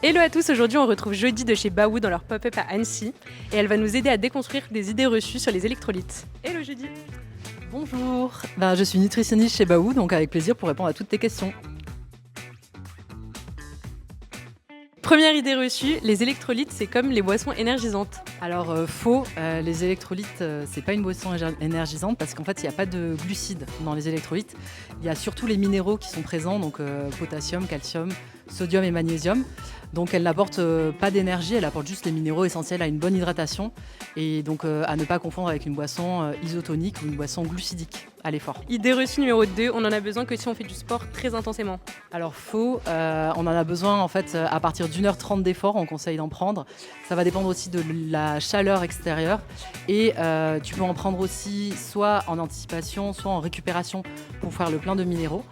Hello à tous, aujourd'hui on retrouve Jody de chez Baou dans leur pop-up à Annecy et elle va nous aider à déconstruire des idées reçues sur les électrolytes. Hello Jody. Bonjour, je suis nutritionniste chez Baou, donc avec plaisir pour répondre à toutes tes questions. Première idée reçue, les électrolytes c'est comme les boissons énergisantes. Alors faux, les électrolytes, c'est pas une boisson énergisante parce qu'en fait il n'y a pas de glucides dans les électrolytes. Il y a surtout les minéraux qui sont présents, donc potassium, calcium, sodium et magnésium. Donc elle n'apporte pas d'énergie, elle apporte juste les minéraux essentiels à une bonne hydratation et donc à ne pas confondre avec une boisson isotonique ou une boisson glucidique à l'effort. Idée reçue numéro 2, on en a besoin que si on fait du sport très intensément. Alors faux, on en a besoin en fait à partir d'1h30 d'effort, on conseille d'en prendre. Ça va dépendre aussi de la chaleur extérieure et tu peux en prendre aussi soit en anticipation, soit en récupération pour faire le plein de minéraux.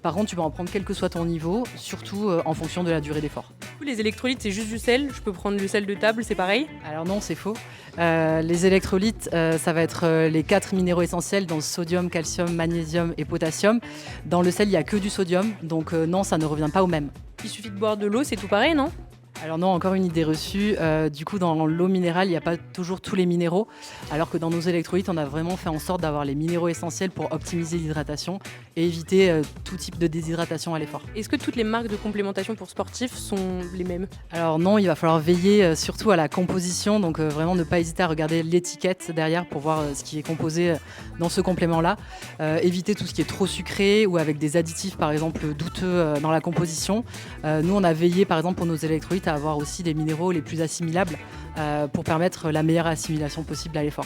Par contre, tu peux en prendre quel que soit ton niveau, surtout en fonction de la durée d'effort. Les électrolytes c'est juste du sel, je peux prendre du sel de table, c'est pareil? Alors non, c'est faux. Les électrolytes, ça va être les 4 minéraux essentiels, donc sodium, calcium, magnésium et potassium. Dans le sel, il n'y a que du sodium, donc non, ça ne revient pas au même. Il suffit de boire de l'eau, c'est tout pareil, non? Alors non, encore une idée reçue. Du coup, dans l'eau minérale, il n'y a pas toujours tous les minéraux, alors que dans nos électrolytes, on a vraiment fait en sorte d'avoir les minéraux essentiels pour optimiser l'hydratation et éviter tout type de déshydratation à l'effort. Est-ce que toutes les marques de complémentation pour sportifs sont les mêmes? Alors non, il va falloir veiller surtout à la composition, donc vraiment ne pas hésiter à regarder l'étiquette derrière pour voir ce qui est composé dans ce complément-là. Éviter tout ce qui est trop sucré ou avec des additifs par exemple douteux dans la composition. Nous, on a veillé par exemple pour nos électrolytes à avoir aussi des minéraux les plus assimilables pour permettre la meilleure assimilation possible à l'effort.